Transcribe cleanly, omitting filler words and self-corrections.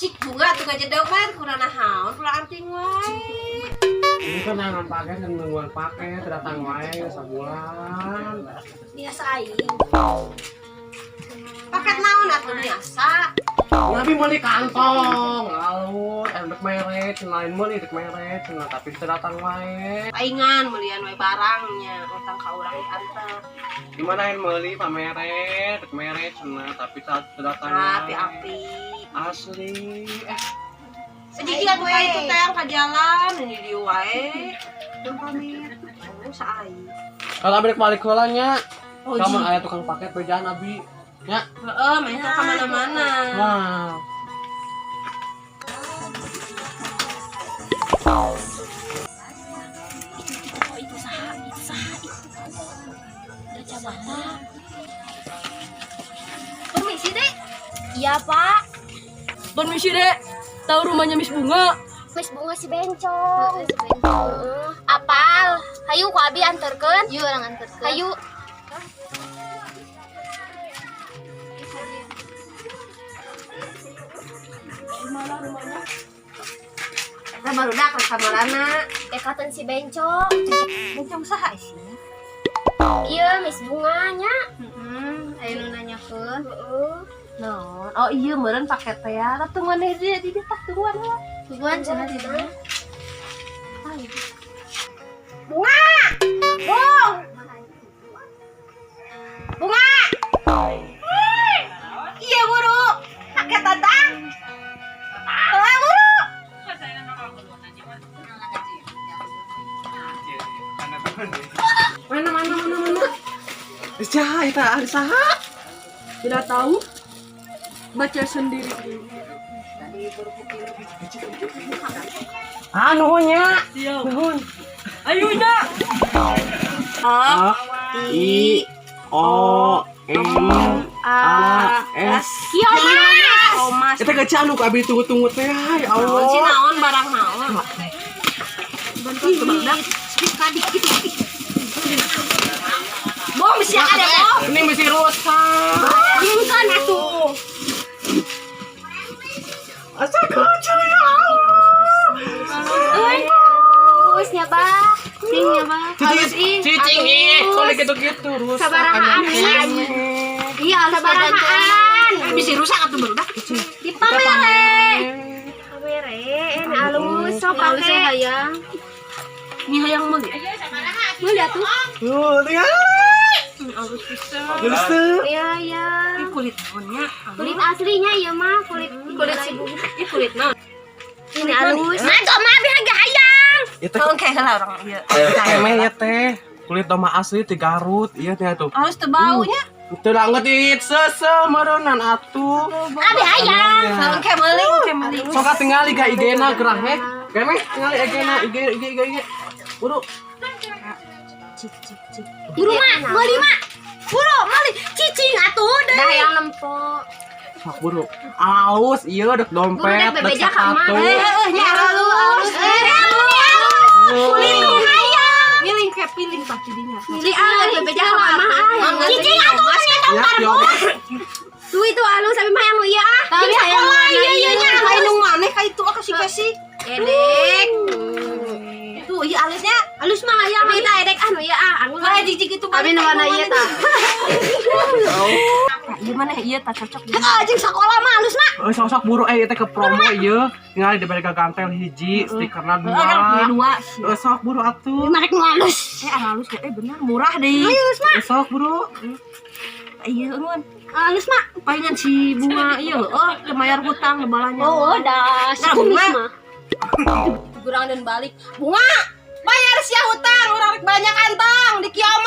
cik bunga tuh gak jedok mah kurang nahaun pulang anting wae. Ini kan nangan pakai dan nungguan pakai datang wae sebulan. Biasa aing. Paket naon atuh biasa. Tapi mau di kantong, lalu endek meret, lain mau dek meret, tapi datang wae. Paingan melian wae barangnya, utang ka urang diantar. Gimana yang meuli pameret, dek meret, tapi datang wae. Api-api. Asli. Sedikit atuh ka itu teh ka jalan ini di wae. Jeung pamit. Oh saai. Kalau abis balik kulanya, Oh, kamu aya tukang paket berjalan abi. Ya. Heeh, main ka mana-mana. Wah. Oh, itu saha itu. Raja Bata. Permisi, Dek. Iya pak, Permisi dek, tahu rumahnya Miss Bunga? Miss Bunga si Bencong. Apal, hayu ku abi anterkeun. Yuk orang anterkeun. Hayu. Nah, baru dak ke kamarana. Dekatan si Bencong. Bencong saha sih? Iya Miss Bunganya. Ayo nu nanyakeun. Heeh. Naon? Oh iya meureun paket teh ya. Tunggu maneh di tah tungguan lah. Tungguan cenah di mana? Bunga! Bung! Bunga! Iya buru. Paket datang. Tolong buru. Mana. Jah, itu ada saha? Tidak tahu. Baca sendiri. Nya. Siap. Nuhun. Ayo nya. A I O M A S. Mas. Kita gak anu abi tunggu teh. Ya Allah. Si naon barang naon? Bantu ke badak. Sedikit dikit. Bom bisa ada bom. Ini mesti rusak. Kan atuh. Astaga, ya Allah. Terusnya bah, singnya bah. Cicing ih, soalnya gitu-gitu rusak. Sabarahaan nih. Iya, sabarahaan. Bisa rusak atuh barudak. Di pamere. Pamere, halus sok Halus pake. hayang. Ini hayang meuli. Meuli atuh. Tuh, tinggal. Halus pisan. Geus teu. Iya, iya. Ini kulit naonnya? Kulit aslinya iya mah, kulit Si bunga. Ini kulit naon? ini halus. Mantap mah biar hayang. Itu Kalau kayak lah orang ieu. emeh ya teh. Kulit doma asli di Garut. Iya teh tuh. Halus teu baunya. Teu ngetit meureunnan atuh. Abi hayang. Kalau kayak meuli. Sok tinggali ka IG-na gerah heh. Kemeh tinggali IG-na IG. Buru. Buru mah, meuli mah. Buru, meuli. Cicing atuh deui. Dah hayang nempo. Sok buru. Aus ieu dek Buru dompet, dek dek bebeja ka mah. sepatu. Nya halus. Kulit nu hayang. Piling kayak piling pasti dinya. Pilih bebeja ka mah. Cicing atuh Ya, yo. Tuh itu halus tapi mah yang nu ieu ah. Tapi hayang iya nya. Lain nu maneh ka itu kasih. Edek. Tuh ieu alusnya. Halus mah hayang kita edek anu ieu ah. Anu Kayak jijik itu tapi nu warna ieu tah. Ieu maneh ieu tak cocok. Anjing sekolah mah halus mah. Sok buru teh ke promo ieu. Tinggal di balik gantel hiji, stikerna dua. Sok buru atuh. Marek nu halus. Halus bener murah deh. Halus mah. Sok buru. Iya nuan. Halus mah. Palingan si bunga ieu bayar hutang lebalanya. Oh, dah. Nah, Kumis bunga. mah. Kurang dan balik. Bunga, bayar sia hutang, urang rek banyak kantong di kiamat.